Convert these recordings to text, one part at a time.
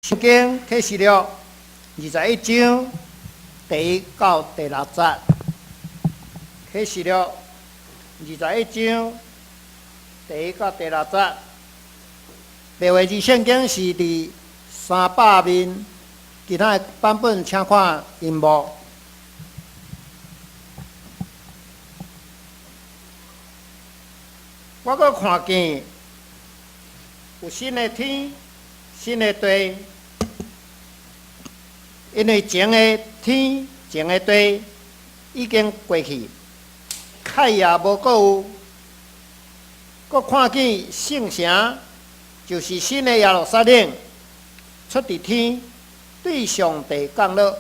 圣经启示录21章第1到第6节。启示录21章第1到第6节。白话字圣经是伫300面，其他的版本请看荧幕。我阁看见有新的天、新的地，因为前的天、前的地已经过去，海也无阁有。阁看见圣城，就是新的耶路撒冷，出伫天，对上帝降落，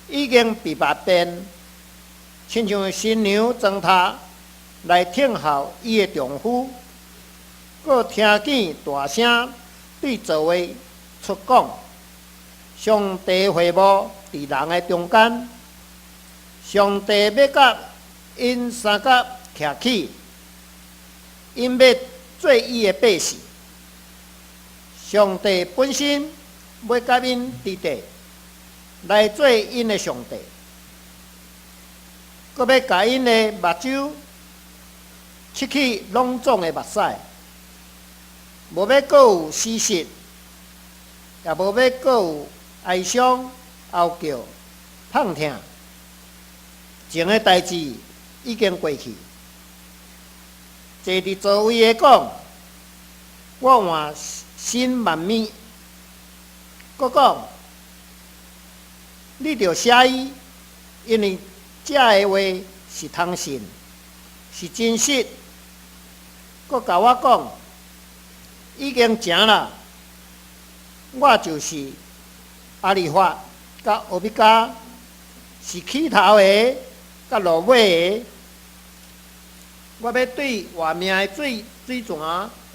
已经被白变，亲像新娘装塔来听候伊的丈夫。阁听见大声对座位出讲：上帝会幕伫人的中间，上帝要甲因三角徛起，因要做伊的百姓。上帝本身要甲因伫地，来做因的上帝。阁要甲因的目睭拭去拢总的目屎。无要阁有死实，也无要阁有哀伤、嚎叫、痛痛。前的代志已经过去。坐伫座位的讲，我换新万米。阁讲，你着写伊，因为这个话是通信，是真实。阁甲我讲。已经成啦！我就是阿里法甲欧米伽，是起头的甲落尾的。我要对活命的水泉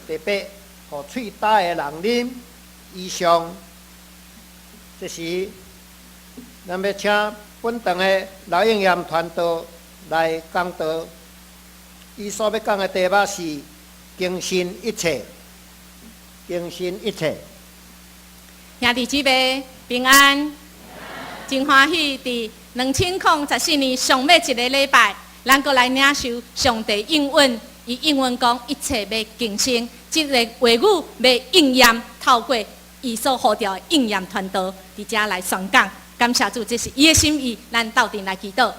特别互喙焦的人啉以上。这时，咱要请本堂的老应验传道来讲道。伊所要讲的题目是更新一切。更新一切，兄弟姊妹平安，真欢喜！伫2014年上尾一个礼拜，咱阁来领受上帝应允，伊应允讲一切要更新，这个话语要应验，透过伊所呼召的应验传道，伫遮来宣讲。感谢主，这是伊的心意，咱斗阵来祈祷。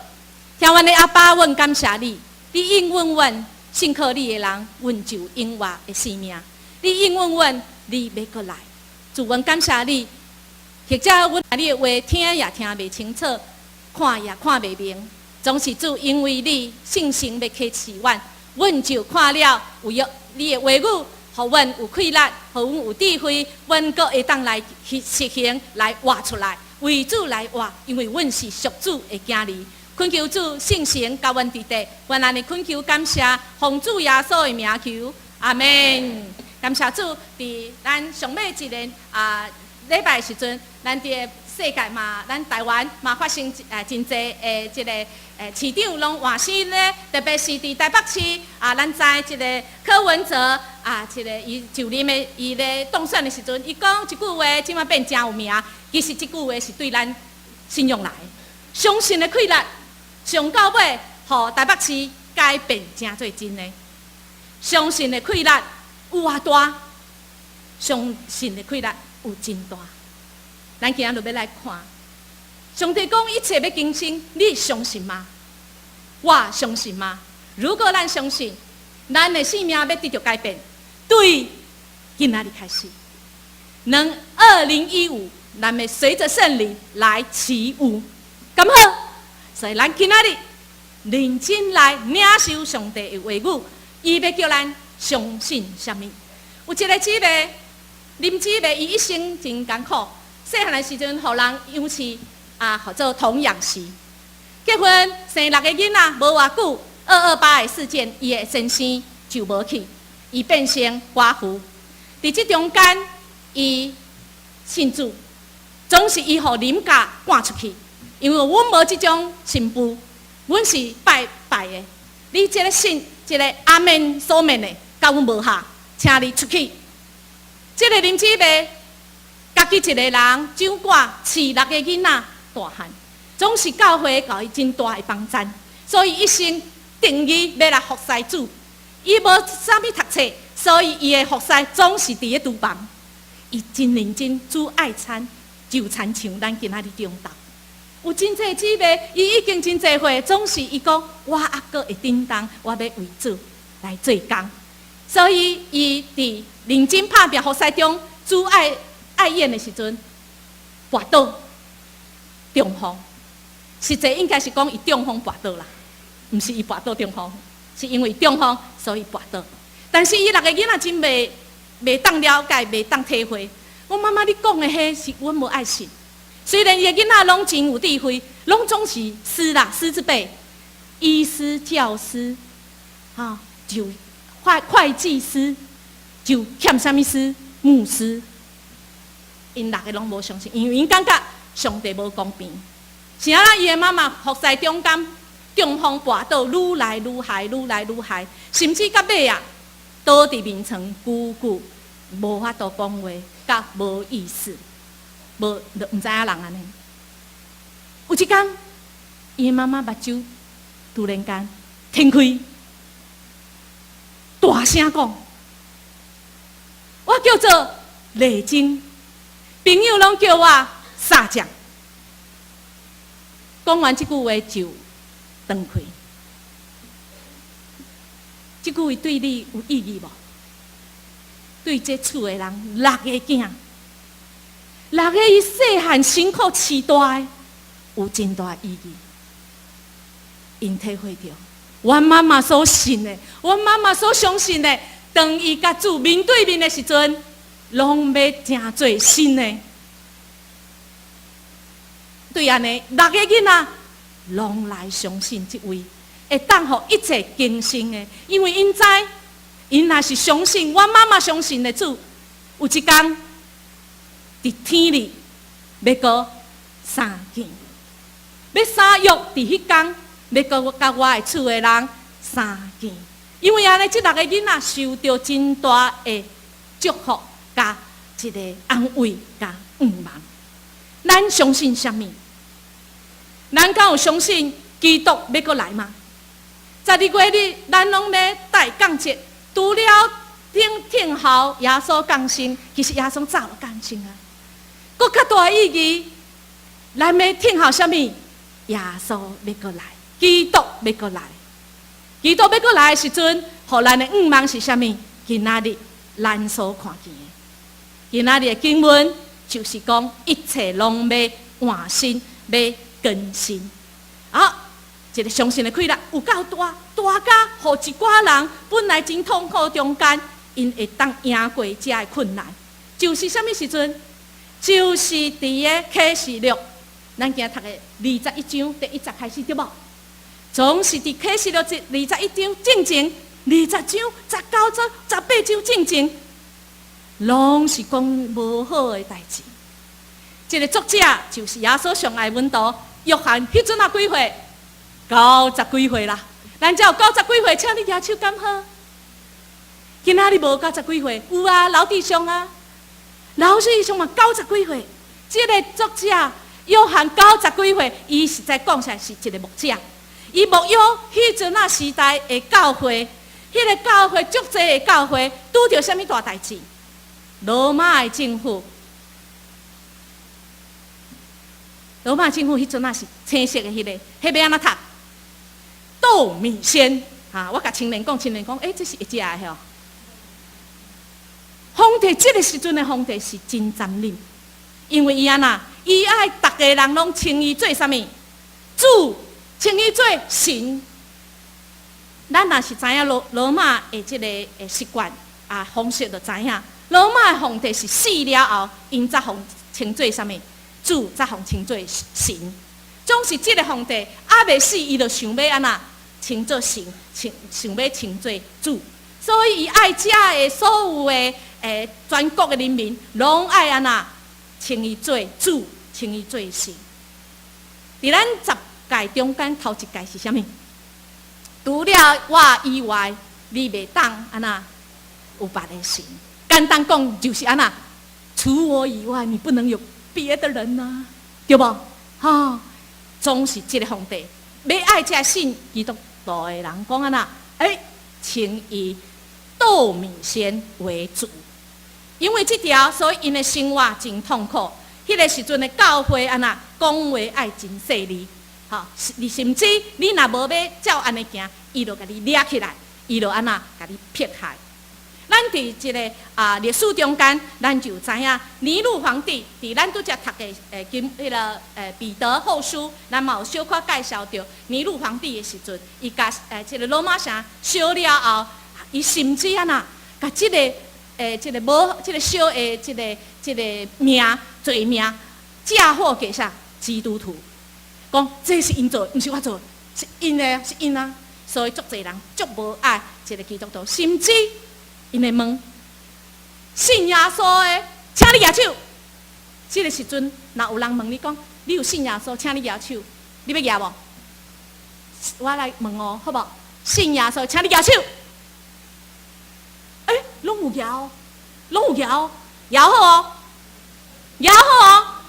听阮的阿爸，阮感谢你，你应允阮，信靠你的人，阮就永活的生命。你应允阮，你要过来，主阮感谢你。或者阮你的话听也听袂清楚，看也看袂明，总是主因为你信心要启示阮，阮就看了有你的话语，互阮有气力，互阮有智慧，阮阁会当来实行来活出来，为主来活，因为阮是属主的囝儿。恳求主圣神甲阮伫地，阮安尼恳求感谢，奉主耶稣的名求，阿门。感谢主，伫咱上尾一年礼拜时阵，咱伫世界嘛，咱台湾嘛发生真济即个市长拢换新咧，特别是伫台北市咱知一个柯文哲一个伊就任的伊咧当选的时阵，伊讲一句话，即马变真有名。其实即句话是对咱信用来的，相信的气力，上到尾，互台北市改变真做真的，相信的气力。有偌大，相信的气力有真大。咱今仔就要来看，上帝讲一切要更新，你相信吗？我相信吗？如果咱相信，咱的生命要得到改变，对，今仔日开始，2015，咱要随着圣灵来起舞，咁好。所以咱今仔日认真来领受上帝的话语，伊要叫咱。相信什么？有一个姊妹，林姊妹，伊一生真艰苦。细汉的时阵，互人养饲叫做童养媳。结婚生6个囡仔，无偌久，228的事件，伊的先生就无去，伊变成寡妇。伫这中间，伊信主，总是伊互林家赶出去，因为阮无这种新妇，阮是拜的。你这个信，这个阿门所免的。甲阮无下，请你出去。这个林姊妹记一个人掌管饲6个囡仔大汉，总是教会给伊真大的帮赞，所以一生定义要来服侍主。伊无啥物读册，所以伊的服侍总是伫咧厨房。伊真认真煮爱餐，就餐像咱今仔日中昼。有真济姊妹，伊已经真济岁，总是伊讲我还阁会叮当，我要为主来做工。所以伊伫认真拍拼服侍中煮爱宴的时阵，跋倒中风。实际应该是讲伊中风跋倒啦，毋是伊跋倒中风，是因为中风所以跋倒。但是伊6个囡仔真袂当了解，袂当体会。我妈妈你讲的迄是阮无爱信。虽然伊的囡仔拢真有智慧，拢总是师啦，师之辈，医师、教师，就会计师，就欠啥物师？牧师。因6个拢无相信，因为因感觉上帝无公平。是啊，伊的妈妈服侍中间中风跋倒，愈来愈害，愈来愈害，甚至到尾啊，倒伫眠床久久，无法度讲话，甲无意思，无就毋知影人安尼。有一天，伊的妈妈目睭突然间天开，大声讲：“我叫做丽晶，朋友拢叫我沙酱。”讲完这句话就断开。这句话对你有意义无？对这厝的人6个囝，6个伊细汉辛苦饲大的，有真大意义。因体会到，阮妈妈所信的，阮妈妈所相信的，当伊甲主面对面的时阵，拢要真做新的。对安尼，6个囡仔拢来相信这位，会当互一切更新的，因为因知，因若是相信，阮妈妈相信的主，有一天伫天里要过生见，要生育伫迄天，要过甲我的厝的人生见，因为安尼，这6个囡仔受到真大的祝福，甲一个安慰，甲愿望。咱相信什么？咱敢有相信基督要过来吗？12月日，咱拢要带降节，除了听候耶稣降生，其实耶稣早就降生啊。搁较大的意义，咱要听候什么？耶稣要过来，基督要过来。基督要过来的时阵，互咱的愿望是什么？今仔日咱所看见的，今仔日的经文就是讲，一切拢要换新，要更新。好，一个相信的快乐有够大，大家互一寡人本来真痛苦中间，因会当赢过这个困难。就是什么时阵？就是伫个启示录，咱今读的21章第1节开始，对无？总是伫启示录21章正前，20章、19章、18章正前，拢是讲无好的代志。这个作者就是耶稣上爱阮道约翰，迄阵啊几岁？90几岁啦。咱只有90几岁，请你举手敢好？今仔日无90几岁，有啊，老弟兄啊，老弟兄嘛90几岁。这个作者约翰90几岁，伊实在讲起来是一个牧者，伊牧养迄阵啊时代的教会，迄个教会足济的教会拄着什么大代志？罗马的政府。罗马政府迄阵啊是青色的迄个，迄要安怎读？斗米仙我甲青年讲，这是会食的吼。皇帝这个时阵的皇帝是真残忍，因为伊安那，伊爱逐个人拢称伊做啥物？主，称伊做神。咱若是知影罗马的这个习惯方式，就知影罗马的皇帝是死了后，因才互称做啥物？主才互称做神，总是这个皇帝未死，伊就想要安那称做神，想要称做主，所以伊爱遮的所有的全国的人民，拢爱安那称伊做主，称伊做神。伫咱10届中间头一届是啥物？除了我以外，你袂当安那有别的神。简单讲就是安那。除我以外，你不能有别的人呐、对不？哈，总是这个皇帝要爱这信基督徒的人讲安那，请以斗米先为主，因为这条，所以因的生活真痛苦。迄个时阵的教会安那讲话爱真细腻，哈，甚至你若无要照安尼行，伊就甲你抓起来，伊就安那甲你撇开。咱伫这个历史中间，咱就知影尼禄皇帝伫咱拄则读的彼得后书，咱嘛有小可介绍到尼禄皇帝的时阵，伊甲这个罗马城烧了后，伊甚至安那甲这个小的这个罪名嫁祸给啥基督徒，讲这是因做，不是我做，是因的，是因啊。所以足侪人足无爱这个基督徒，甚至因会问信耶稣的，请你举手。这个时阵，若有人问你讲，你有信耶稣，请你举手，你要举无？我来问哦，好不好？信耶稣，请你举手。拢有举哦，拢有举哦，举好哦，举好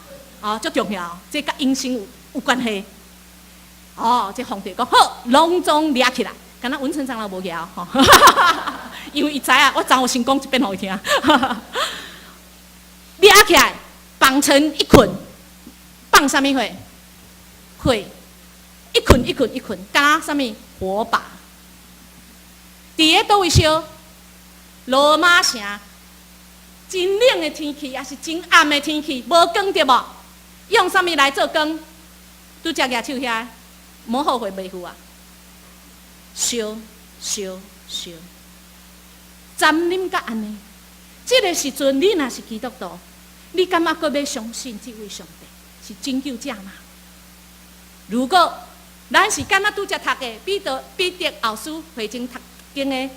哦，足重要，这甲因生有关系。这皇帝讲好，隆重抓起来，敢若文成长老无举吼，因为伊知影我昨有先讲一遍互伊听，抓起来，绑成一捆，绑啥物货？火，一捆一捆一捆，加啥物火把？伫个倒位烧？罗马城真冷的天气，也是真暗的天气，无光对无？用啥物来做光？拄则举手遐，无后悔袂赴啊！烧烧烧，沾啉甲安尼。这个时阵，你若是基督徒，你敢觉阁要相信这位上帝是拯救者吗？如果咱是敢若拄则读的彼得后书会经读经的。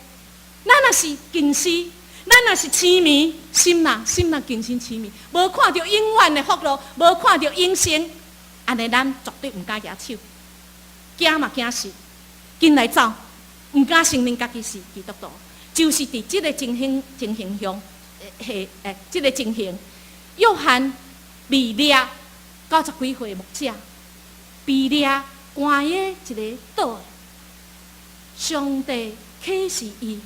咱若是近视，咱若是痴迷，心若近视痴迷，无看到永远的福禄，无看到永生，安尼咱绝对毋敢举手，惊嘛惊死，紧来走，毋敢承认家己是基督徒，就是伫即个情形上，即个情形，约翰被抓90几岁牧者，被抓关在一个岛，上帝启示伊。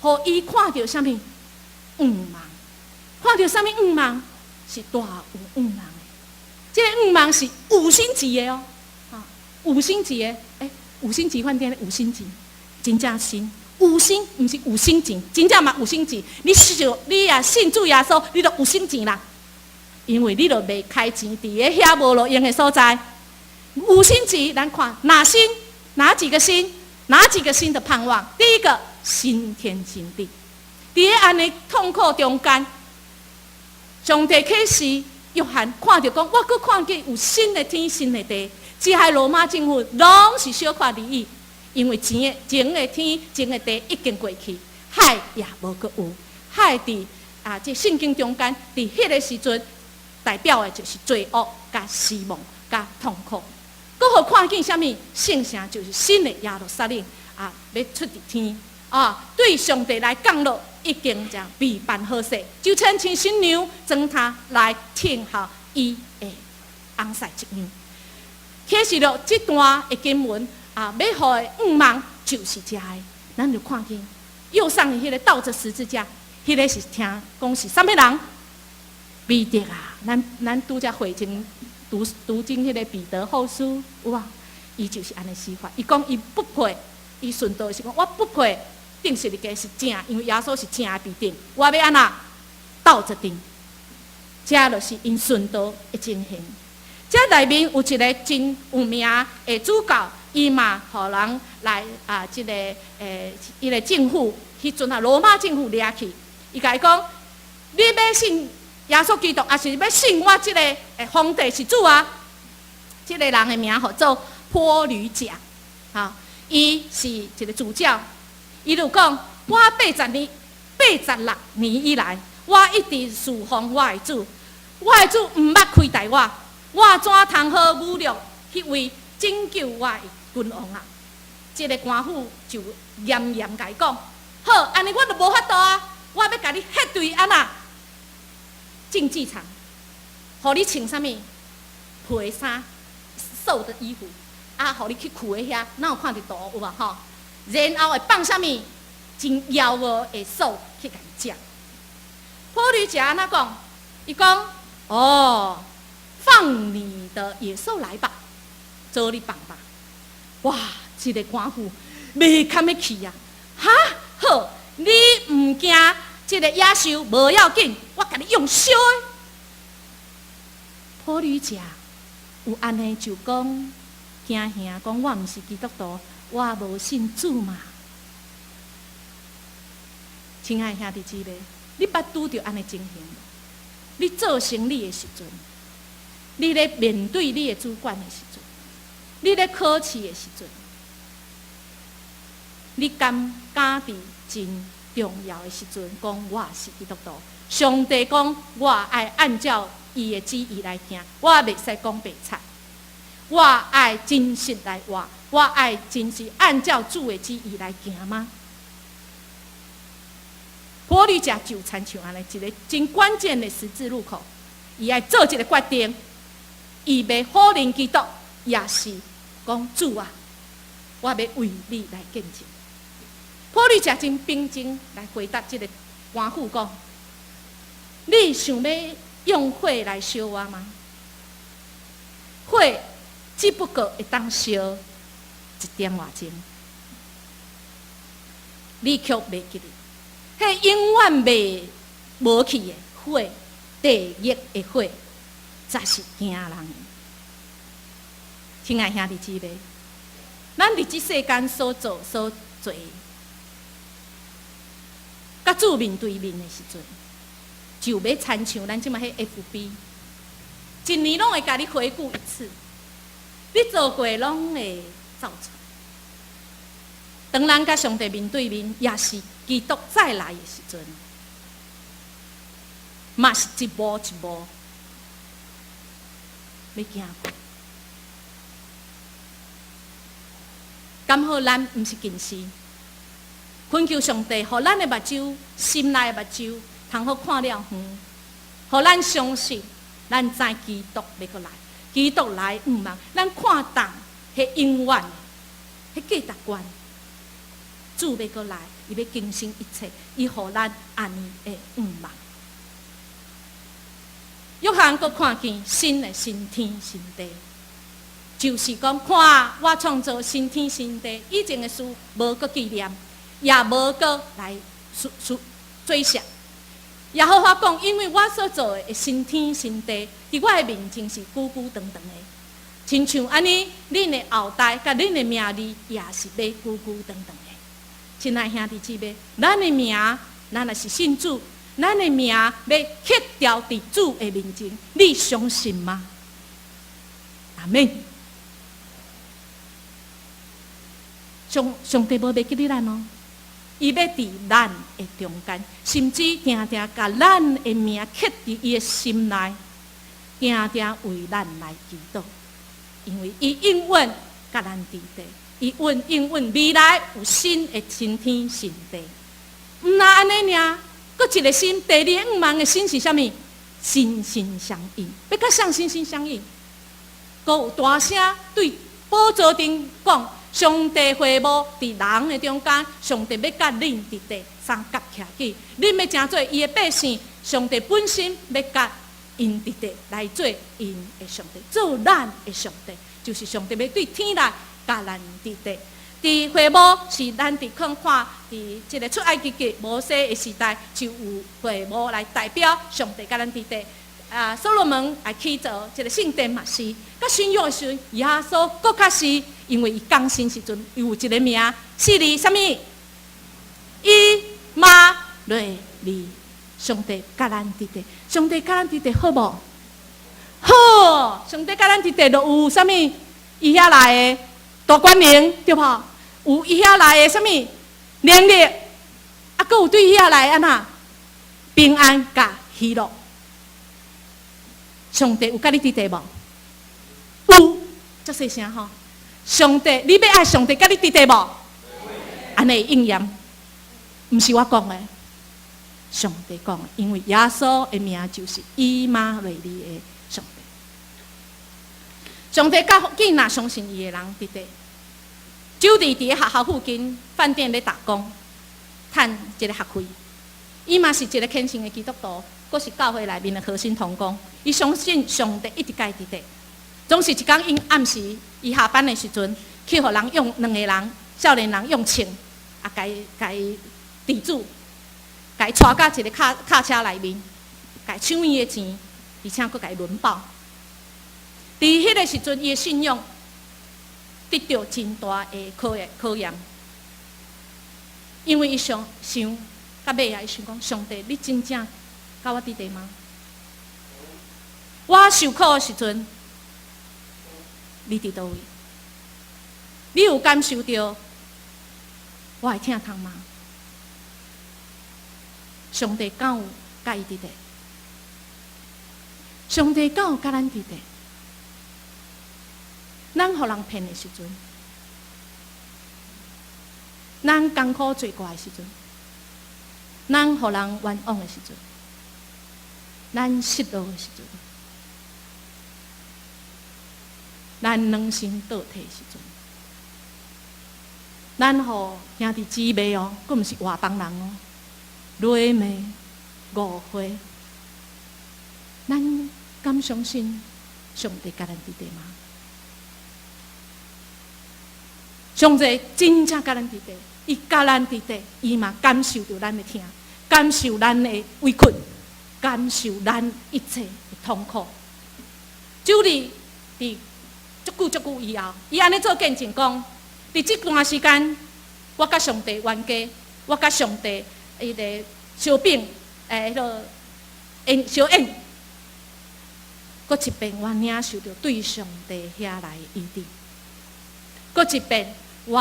互伊看到啥物黄芒，看到啥物黄芒是大有黄芒的。这个黄芒是五星级的哦，五星级的，五星级饭店的五星级，真正新。五星毋是五星级，真正嘛五星级。你也信主耶稣，你就有星级啦，因为你就袂开钱伫个遐无路用的所在。五星级，咱看哪星？哪几个星？哪几个星的盼望？第一个。新天新地，伫个安尼痛苦中间，上帝启示约翰看到讲，我阁看见有新的天、新的地。这海罗马政府拢是小看利益，因为前的天、前的地已经过去，海也无阁有。海伫这圣经中间，伫迄个时阵，代表的就是罪恶、甲死亡、甲痛苦。阁好看见啥物？圣城就是新的耶路撒冷要出伫天。对上帝来讲咯，已经将备办好势，就像请新娘装他来听候伊的红晒一样。启示录这段的经文要予的黄芒就是这个，咱就看见右上的迄个倒着十字架，迄个是听讲是啥物人？彼得啊，咱拄则会经读经迄个彼得后书有啊，伊就是安尼司法，伊讲伊不配，伊顺道是讲我不配。定实的家是正，因为耶稣是正的必定，我要安那倒着定，这就是因顺道的情形。这内面有一个真有名的主教，伊嘛互人来这个伊个政府，迄阵罗马政府掠去，伊甲伊讲，你要信耶稣基督，还是要信我这个皇帝是主啊？这个人的名叫做坡吕贾，伊是一个主教。伊就讲：我86年以来，我一直侍奉我的主，我的主毋捌亏待我，我怎通好侮辱迄位拯救我的君王啊？这个官府就严严甲伊讲：好，安尼我就无法度啊！我要甲你核对安那竞技场，互你穿啥物皮衫、瘦的衣服，互你去裤的遐，哪有看到图有无吼？然后会放啥物真妖恶的手去甲伊食。普吕姐安怎讲？伊讲哦，放你的野兽来吧，做你放吧。哇，这个官府袂堪要去啊！哈，好，你唔惊这个野兽无要紧，我甲你用烧的。普吕姐有安尼就讲，惊兄讲我毋是基督徒，我无信主嘛。亲爱的兄弟姊妹，你捌拄着安尼情形无？你做生意的时阵，你咧面对你的主管的时阵，你咧考试的时阵，你敢伫真重要的时阵讲我是基督徒？上帝讲我爱按照伊的旨意来行，我袂使讲白菜，我爱真实来活，我爱真实按照主的旨意来行吗？普吕姐就亲像安尼一个真关键的十字路口，伊爱做一个决定，伊要否认基督，也是讲主啊，我要为你来见证。普吕姐真平静来回答这个官府讲：你想要用火来烧我吗？火只不过会当烧1点外钟，你却袂记得。迄永远袂无去的火，地狱的火，才是惊人的。亲爱兄弟姊妹，咱伫即世间所做所做，甲主面对面的时阵，就要亲像咱即马迄 FB， 一年拢会甲你回顾一次，你做过拢会照出。当咱甲上帝面对面，也是基督再来的时阵，嘛是一步一步要行过。敢好咱毋是近视，恳求上帝，互咱的目睭、心内的目睭，通好看了远，互咱相信，咱知基督要过来，基督来毋茫，咱看重迄永远的，迄价值观。主要过来，伊要更新一切，伊互咱安尼的毋茫。约翰阁看见新的新天新地，就是讲看我创造新天新地以前的事，无阁纪念，也无阁来追想。也好我讲，因为我所做的新天新地，伫我的面前是久久长长的，亲像安尼，恁的后代甲恁的名字也是要久久长长的。亲爱兄弟姊妹，咱的名，咱也是信主，咱的名要刻掉伫主的面前，你相信吗？阿们。上帝无袂记你咱哦，伊要伫咱的中间，甚至定定甲咱的名刻伫伊的心内，定定为咱来祈祷，因为伊永远甲咱伫地。伊永远未来有新的新天新地，毋那安尼尔，阁一个新第二毋茫的新是啥物？心心相印，要甲上心心相印。阁有大声对宝座顶讲：上帝会幕伫人的中间，上帝要甲恁伫地三角徛起，恁要成做伊的百姓，上帝本身要甲因伫地来做因的上帝，做咱的上帝，就是上帝要对天来。甲咱伫地，伫会幕是咱伫看，伫即个出埃及记摩西的时代，就有会幕来代表上帝甲咱伫地。所罗门来起造即个圣殿嘛是，甲新约的时阵，耶稣搁较是，因为伊降生时阵有一个名，4字啥物？以马内利，上帝甲咱伫地，上帝甲咱伫地好无？好，上帝甲咱伫地就有啥物？伊遐来的。大光明对无？有伊遐来的啥物能力，阁有对伊遐来安那平安甲喜乐。上帝有甲你伫地无？有，足细声吼。上帝，你要爱上帝甲你伫地无？安尼应验，毋是我讲的。上帝讲的，因为耶稣的名就是以马内利的上帝。上帝甲福建若相信伊的人伫地，就伫学校附近饭店咧打工，趁一个学费。伊嘛是一个虔诚的基督徒，佫是教会内面的核心同工。伊相信上帝一直甲伊伫地。总是一天因暗时，伊下班的时阵，去互人用2个人少年人用枪，甲伊抵住，甲伊带到一个卡车内面，甲伊抢伊的钱，而且佫甲伊轮爆。伫迄个时阵，伊的信仰得到真大的考验，因为伊想到尾啊，伊想讲：上帝，你真正甲我伫地吗？我受苦的时阵，你伫倒位？你有感受到我会疼痛吗？上帝敢有甲伊伫地？上帝敢有甲咱伫地？咱互人骗的时阵，咱艰苦做怪的时阵，咱互人冤枉的时阵，咱失落的时阵，咱良心倒退的时阵，咱互兄弟姊妹哦，佫毋是外邦人哦，雷暝误会，咱敢相信上帝甲咱伫地吗？上帝真正甲咱伫地，伊甲咱伫地，伊嘛感受到咱的疼，感受咱的委屈，感受咱一切的痛苦。就伫足久以后，伊安尼做见证讲，伫即段时间，我甲上帝冤家，我甲上帝迄个小饼，迄个小宴，佫一遍我领受到对上帝遐来的意志，佫一遍。我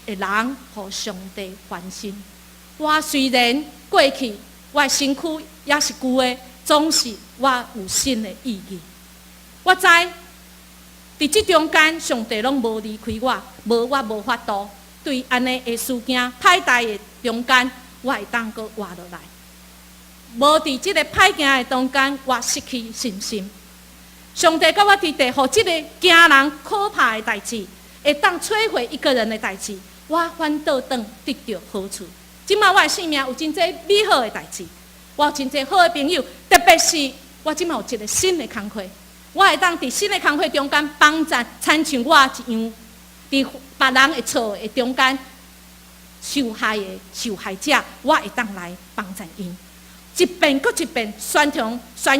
的人互上帝翻身。我虽然过去我的身躯也是旧的，总是我有新的意义。我知伫即中间，上帝拢无离开我，我无法度对安尼的事件歹代的中间，我会当佫活落来。无伫即个歹行的中间，我失去信心。上帝甲我伫地，互即个惊人可怕的代志。会当摧毁一个人的代志，我反倒当得到好处。即摆我的生命有真侪美好的代志，我有真侪好的朋友，特别是我即摆有一个新的工课，我会当伫新的工课中间帮助参像我一样，伫别人的错的中间受害者，我会当来帮助因，一遍搁一遍宣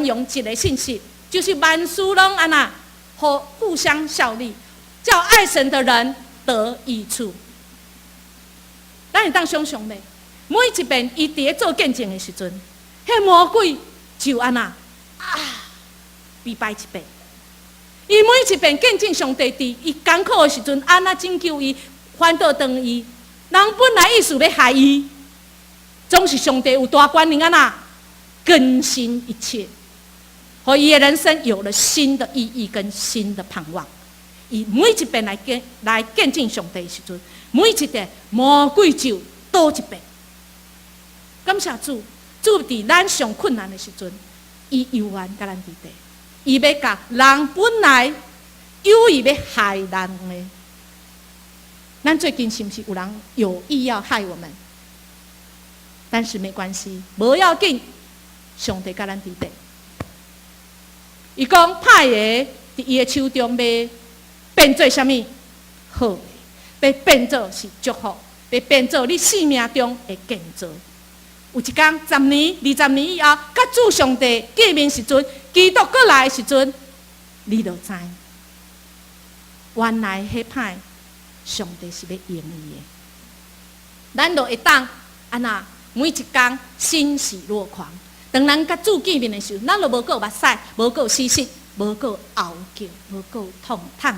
扬一个信息，就是万事拢安那，互相效力。叫爱神的人得益处。咱会当想象咧，每一遍伊伫咧做见证的时阵，迄魔鬼就安那被败一遍。伊每一遍见证上帝伫伊艰苦的时阵，安那拯救伊，反倒当伊。人本来意思要害伊，总是上帝有大权能安那更新一切，和伊的人生有了新的意义跟新的盼望。伊每一遍来见证上帝的时阵，每一遍魔鬼就倒一遍。感谢主，主伫咱上困难的时阵，伊犹原甲咱伫地，伊要甲人本来有意要害人的。咱最近是不是有人有意要害我们？但是没关系，无要紧，上帝甲咱伫地。伊讲歹个伫伊的手中要变做啥物好的，要变做是祝福，要变做你生命中的建造。有一天10年、20年以后，甲主上帝见面时阵，基督过来的时阵，你就知，原来迄歹上帝是要用伊的。咱就会当安那每一天欣喜若狂。当咱甲主见面的时候，咱就无够目屎，无够死死。无够嗷叫，无够痛疼。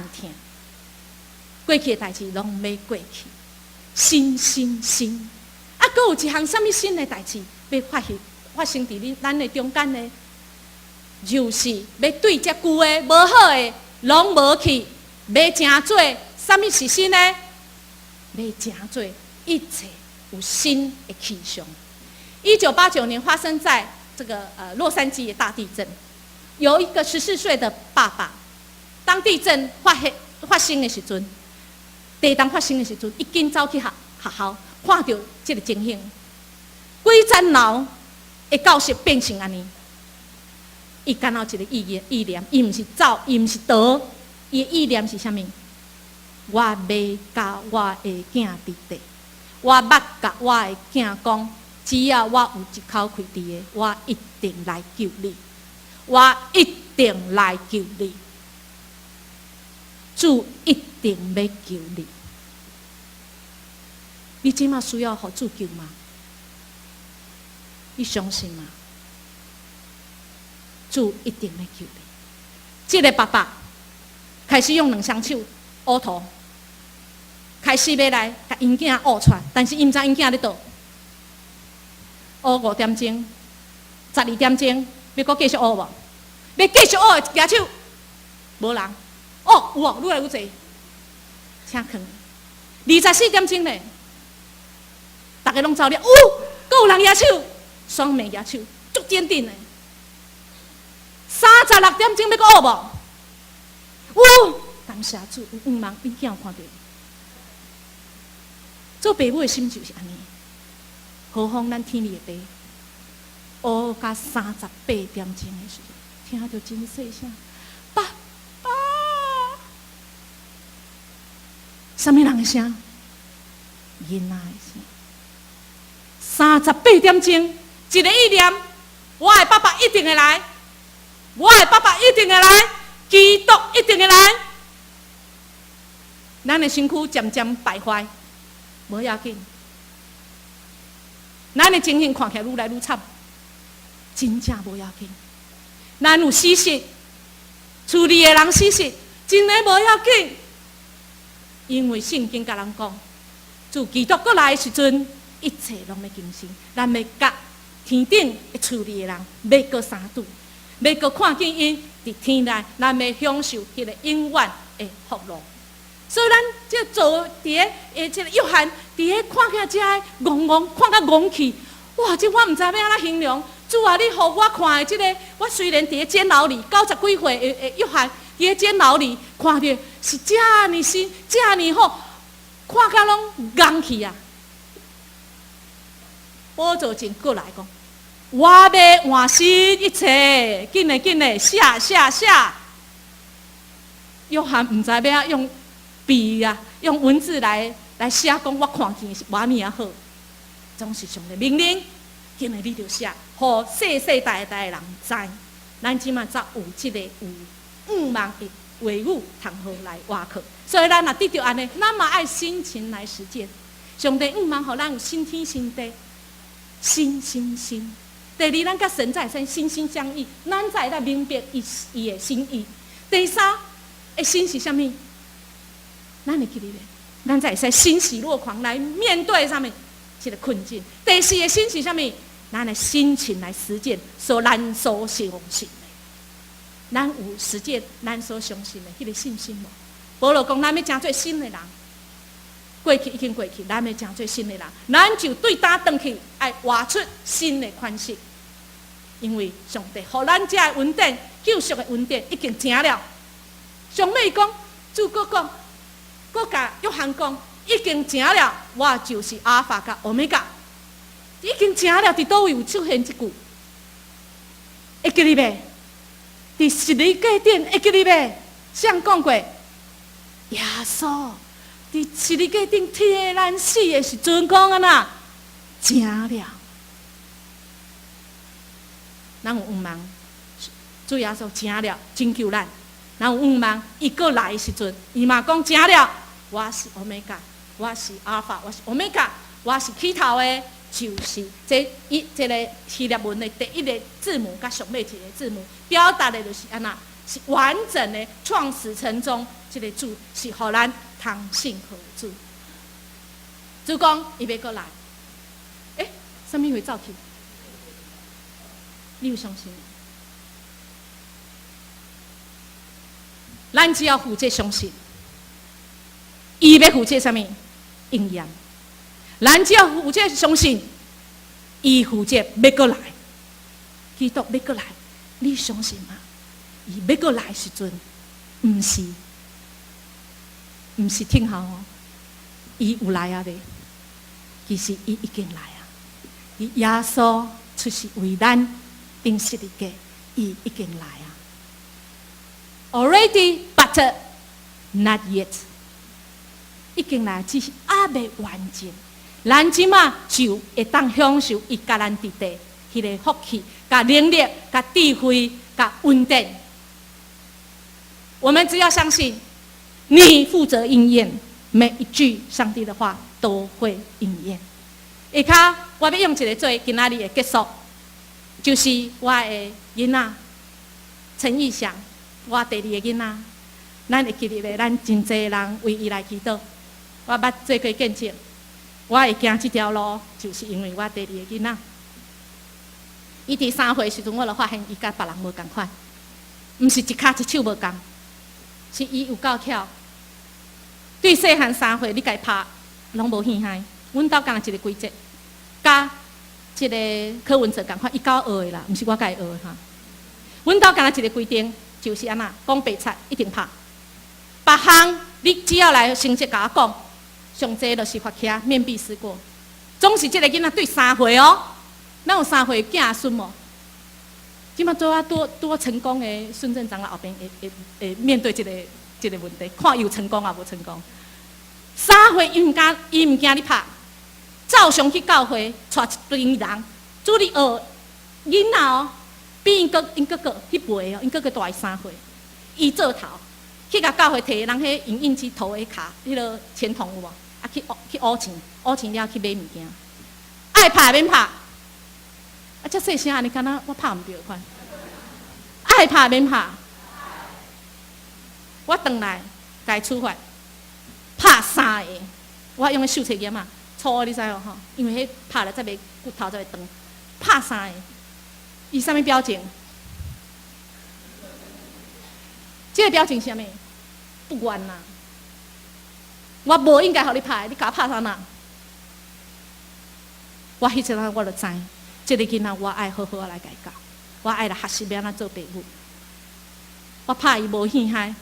过去的代志拢要过去，新。啊，阁有一项什么新的代志要发生伫咱的中间呢？就是要对这旧的、无好的拢无去，要成做什么是新呢？要成做一切有新的气象， 1989年发生在这个洛杉矶的大地震，有一个14岁的爸爸，当地震发生的时阵，地震发生的时阵，一紧走去学校，看到这个情形，几层楼的教室变成安尼，伊干有一个意念，伊毋是走，伊毋是逃，伊的意念是啥物？我要甲我的囝伫地，我捌甲我的囝讲，只要我有一口气伫的，我一定来救你，我一定来救你，主一定要救你。你即马需要互主救吗？你相信吗？主一定要救你。这个爸爸开始用两双手乌涂，开始要来甲因囝乌出来，但是伊毋知因囝咧倒。乌5点钟，12点钟，要搁继续乌无？要继续乌的举手，无人。哦，有哦，愈来愈侪，请放。24点钟咧，大家拢走了，搁有人举手，双妹举手，足坚定的。36点钟要搁乌无？感谢主，有望因囝有看到。做爸母的心就是安尼，何况咱天理的爸，乌到38点钟的时候，听到真细声，爸爸，什么人的声？囡仔的声。38点钟，一个意念，我的爸爸一定会来，我的爸爸一定会来，基督一定会来。咱的身躯渐渐败坏，无要紧。咱的情形看起来愈来愈惨，真正无要紧。咱有死失，厝里的人死失，真的无要紧。因为圣经甲人讲，自基督过来的时阵，一切拢要更新。咱要甲天顶的厝里的人，要过相拄，要过看见因伫天内，咱要享受迄个永远的福乐。所以咱这做伫个这个约翰伫个看起遮戆看甲戆去，哇！这我毋知要安怎形容。主啊，你互我看的这个，我虽然伫个监牢里90几岁的约翰，伫个监牢里看到是遮尔新，遮尔好，看甲拢戆去啊！宝座前过来讲，我要换新一切，紧嘞，写。约翰毋知要用笔啊，用文字来写，讲我看见是偌尔好，总是上帝命令，今日你就写，互世代的人知，咱即马才有即个有5万的话语通好来挖靠。所以咱若得到安尼，咱嘛爱心情来实践。上帝5万，互咱有新天新地，心。第二，咱甲神在心相依，咱才来明白伊的心意。第三，的心是啥物？咱会记得，咱才会使欣喜若狂来面对上面这个困境。第四个心是啥物？咱的心情来实践，咱所相信的，咱有实践咱所相信的迄个信心无？保罗讲，咱要成做新的人，过去已经过去，咱要成做新的人，咱就对打转去，爱活出新的款式。因为上帝互咱这恩典、救赎的恩典已经成了。上尾讲，主搁讲。搁甲约翰讲，已经成了，我就是阿尔法甲欧米伽，已经成了。伫倒位有出现这句？会记哩袂？伫十字架顶会记哩袂？谁讲过？耶稣伫十字架顶替咱死的时阵讲啊呐，成了。咱有5万，主耶稣成了，拯救咱。咱有5万，伊搁来的时阵，伊嘛讲成了。我是欧米伽，我是阿尔法，我是欧米伽，我是起头的，就是这个希腊文的第一个字母甲上尾一个字母，表达的就是安那，是完整的创始成终。这个主是互咱通信合主。主讲伊要过来，什么会走去？你有相信？咱只要负责相信。伊要负责啥物？应验。咱只要负责相信，伊负责要过来，基督要过来，你相信吗？伊要过来时阵，毋是听候哦，伊有来啊咧。其实伊已经来啊！伊耶稣出世为咱定十字架，伊已经来啊。Already, but not yet。已经来，只是还未完整。咱即马就会当享受伊甲咱伫地迄个福气、甲能力、甲智慧、甲稳定。我们只要相信，你负责应验每一句上帝的话都会应验。下骹我要用一个做今仔日的结束，就是我的囡仔陈义祥，我第二个囡仔，咱会记得咱真侪人为伊来祈祷。我捌做过见证，我会行这条路，就是因为我第二个囡仔。伊伫3岁时阵，我就发现伊甲别人无共款，毋是一骹一手无共，是伊有够巧。对细汉3岁，你家拍拢无耳嗨。阮兜干一个规则，甲一个柯文哲共款，伊教学的啦，毋是我家学的哈。阮兜干一个规定，就是安那讲白菜一定拍，别项你只要来成绩甲我讲。上济就是罚徛，面壁思过。总是这个囡仔对3岁哦，咱有3岁囝孙无？即马做啊多成功的孙镇长啦后边会面对这个问题，看有成功啊无成功。3岁伊毋惊你拍，照常去教会带一堆人，主你学囡仔哦，比因哥迄辈哦，因哥大伊3岁，伊做头。去甲教会摕人迄影印机涂的卡，迄个钱筒有无？啊去乌钱了去买物件，爱拍免拍，啊遮细声安尼，敢若我拍毋着款。爱拍免拍，我转来甲伊处罚，拍3个，我用个手册验啊，粗你知无吼？因为迄拍了才袂骨头才袂长，拍3个，伊啥物表情？这个表情是啥物？不冤啦！我无应该互你拍，你甲我拍啥呐？我迄阵我就知，这个囡仔我爱好好来甲伊教，我爱来学习要安怎做父母。我拍伊无耳嗨，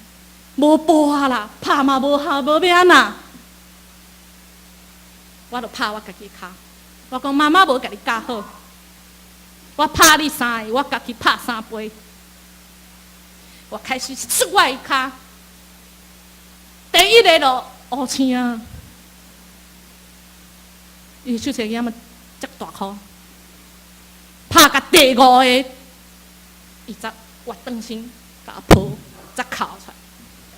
无报啊啦，拍嘛无效，无要安那。我就拍我家己骹，我讲妈妈无甲你教好，我拍你3个，我家己拍3杯。我开始出我的骹，第一个就乌青啊，伊手册囝仔遮大箍，拍甲第5个，伊才活转身，甲我抱，才哭出来。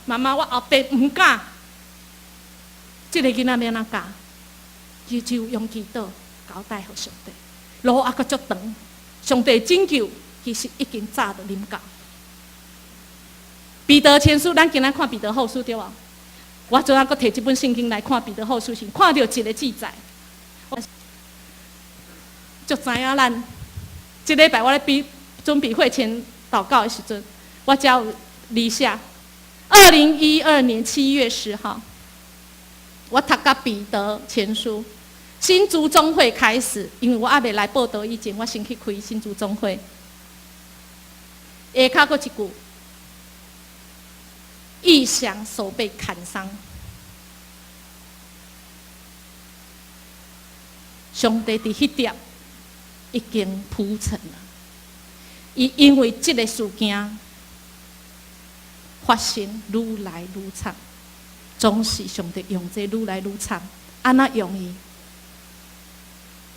妈妈，我后壁毋敢，这个囡仔要安怎教？就用祈祷交代互上帝，路还阁足长，上帝拯救其实已经早就临到。彼得前书，咱今仔看彼得后书对无？我昨仔阁摕这本圣经来看彼得后书时，看到一个记载，就知影咱这礼拜我咧准备会前祷告的时阵，我只有理下2012年7月10号，我读到彼得前书，新竹宗会开始，因为我还未来报道以前，我先去开新竹宗会。下骹阁一句。异想手被砍伤，上帝伫迄点已经铺陈了。伊因为这个事件发生愈来愈惨，总是上帝用这愈来愈惨，安那用伊？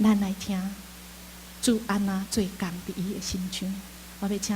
咱来听，主安那做工伫伊的心上。我要请